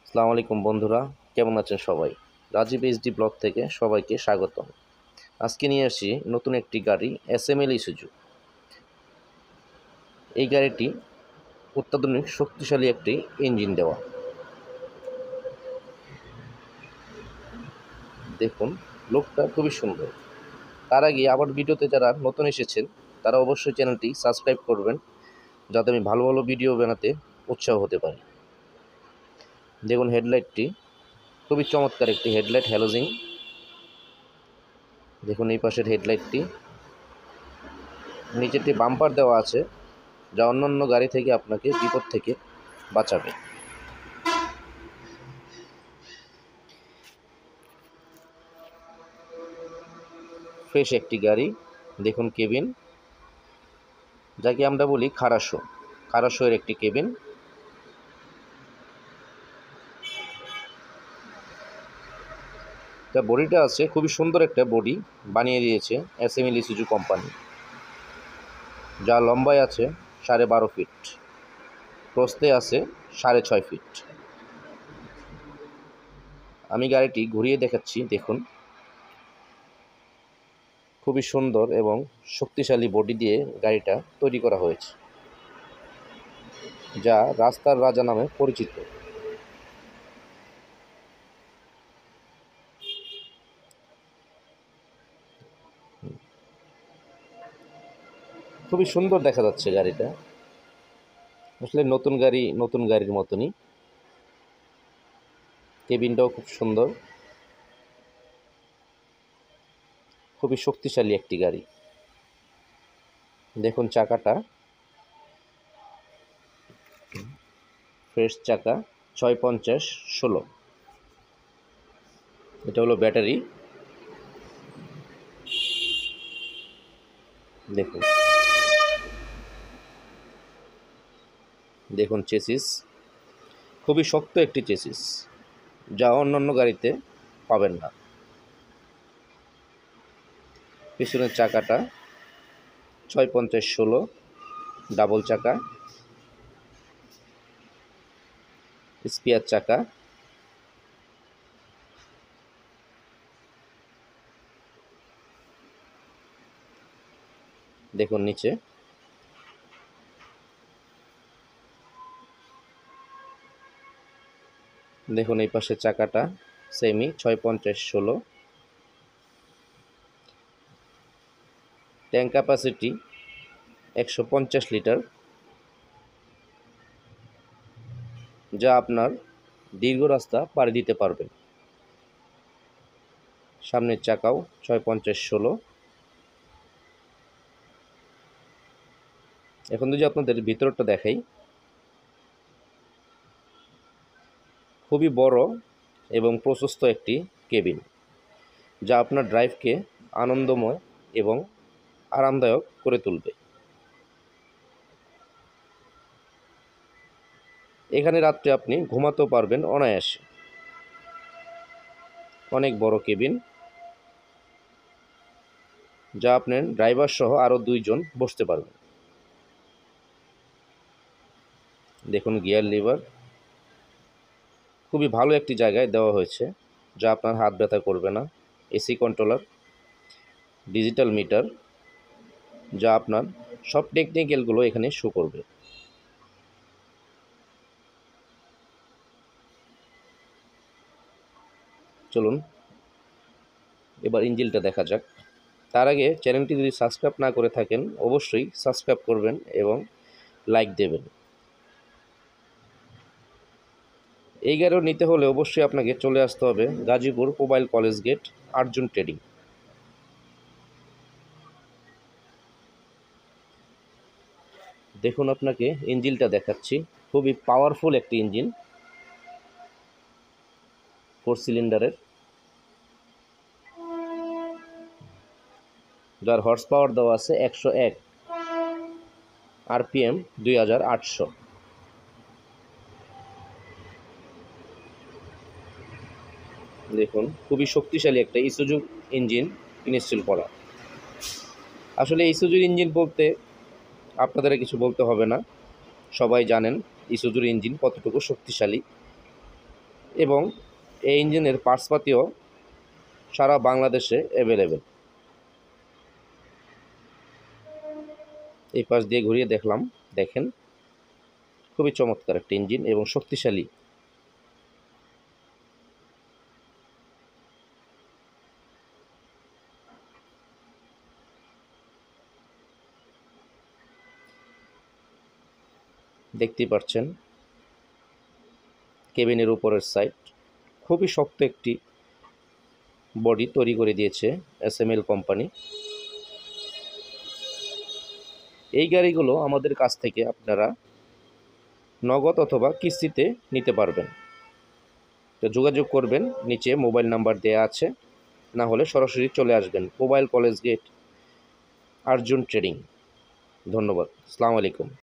আসসালামু আলাইকুম বন্ধুরা, কেমন আছেন সবাই? রাজীব এইচডি ব্লগ থেকে সবাইকে স্বাগতম। আজকে নিয়ে আসি নতুন একটি গাড়ি এসএমএল ইসুজু। এই গাড়িটি অত্যাধুনিক শক্তিশালী একটি ইঞ্জিন দেওয়া। দেখুন, লুকটা খুবই সুন্দর। তার আগে আবার ভিডিওতে যারা নতুন এসেছেন তারা অবশ্যই চ্যানেলটি সাবস্ক্রাইব করবেন, যাতে আমি ভালো ভালো ভিডিও বানাতে উৎসাহ হতে পারি। দেখুন, হেডলাইটটি খুবই চমৎকার একটি হেডলাইট, হ্যালোজিন। দেখুন এই পাশের হেডলাইটটি, নিচেরটি বাম্পার দেওয়া আছে, যা অন্যান্য গাড়ি থেকে আপনাকে বিপদ থেকে বাঁচাবে। ফ্রেশ একটি গাড়ি। দেখুন কেবিন, যাকে আমরা বলি খারাসো এর একটি কেবিন। তা বডিটা আছে খুবই সুন্দর, একটা বডি বানিয়ে দিয়েছে এসএমএল ইসুজু কোম্পানি, যা লম্বায় আছে 12.5 ফিট, প্রস্থে আছে 6.5 ফিট। আমি গাড়িটি ঘুরিয়ে দেখাচ্ছি। দেখুন, খুবই সুন্দর এবং শক্তিশালী বডি দিয়ে গাড়িটা তৈরি করা হয়েছে, যা রাস্তার রাজা নামে পরিচিত। খুবই সুন্দর দেখা যাচ্ছে গাড়িটা। আসলে নতুন গাড়ির মতনই। কেবিনটাও খুব সুন্দর, খুবই শক্তিশালী একটি গাড়ি। দেখুন চাকাটা, ফ্রেশ চাকা, 650/16। এটা হলো ব্যাটারি। দেখুন দেখুন চেসিস, খুবই শক্ত একটি চেসিস, যা অন্যান্য গাড়িতে পাবেন না। পিছনের চাকাটা 650/16, ডাবল চাকা, স্পেয়ার চাকা। দেখুন নিচে, দেখুন এই পাশে চাকাটা সেমি 650/16। ট্যাঙ্ক ক্যাপাসিটি 150 লিটার, যা আপনার দীর্ঘ রাস্তা পাড়ি দিতে পারবেন। সামনের চাকাও 650/16। এখন যদি আপনাদের ভিতরটা দেখাই, খুবই বড় এবং প্রশস্ত একটি কেবিন, যা আপনার ড্রাইভকে আনন্দময় এবং আরামদায়ক করে তুলবে। এখানে রাত্রে আপনি ঘুমাতেও পারবেন অনায়াসে। অনেক বড় কেবিন, যা আপনার ড্রাইভার সহ আরও 2 জন বসতে পারবেন। দেখুন গিয়ার লিভার, খুবই ভালো একটি জায়গায় দেওয়া হয়েছে, যা আপনার হাত ব্যথা করবে না। এসি কন্ট্রোলার, ডিজিটাল মিটার, যা আপনার সব টেকনিক্যালগুলো এখানে শো করবে। চলুন এবার ইঞ্জিনটা দেখা যাক। তার আগে চ্যানেলটি যদি সাবস্ক্রাইব না করে থাকেন, অবশ্যই সাবস্ক্রাইব করবেন এবং লাইক দেবেন। এই গাড়ি নিতে হলে অবশ্যই আপনাকে চলে আসতে হবে Gazipur mobile college gate, Arjun trading. দেখুন আপনাকে ইঞ্জিনটা দেখাচ্ছি, খুবই পাওয়ারফুল একটি ইঞ্জিন, 4 সিলিন্ডারের, যার হর্স পাওয়ার দেওয়া আছে 101, আরপিএম 2800। দেখুন খুবই শক্তিশালী একটা ইসুজু ইঞ্জিন ইনস্টল করা। আসলে ইসুজুর ইঞ্জিন বলতে আপনাদের কিছু বলতে হবে না, সবাই জানেন ইসুজুর ইঞ্জিন কতটুকু শক্তিশালী। এবং এই ইঞ্জিনের পার্টসপাতিও সারা বাংলাদেশে অ্যাভেলেবেল। এই পাশ দিয়ে ঘুরিয়ে দেখলাম, দেখেন খুবই চমৎকার একটা ইঞ্জিন এবং শক্তিশালী। দেখতেই পাচ্ছেন কেবিনের উপরের সাইড খুবই শক্ত একটি বডি তৈরি করে দিয়েছে SML কোম্পানি। এই গাড়িগুলো আমাদের কাছ থেকে আপনারা নগদ অথবা কিস্তিতে নিতে পারবেন। তো যোগাযোগ করবেন, নিচে মোবাইল নাম্বার দেয়া আছে, না হলে সরাসরি চলে আসবেন mobile college gate Arjun trading. ধন্যবাদ। আসসালামু আলাইকুম।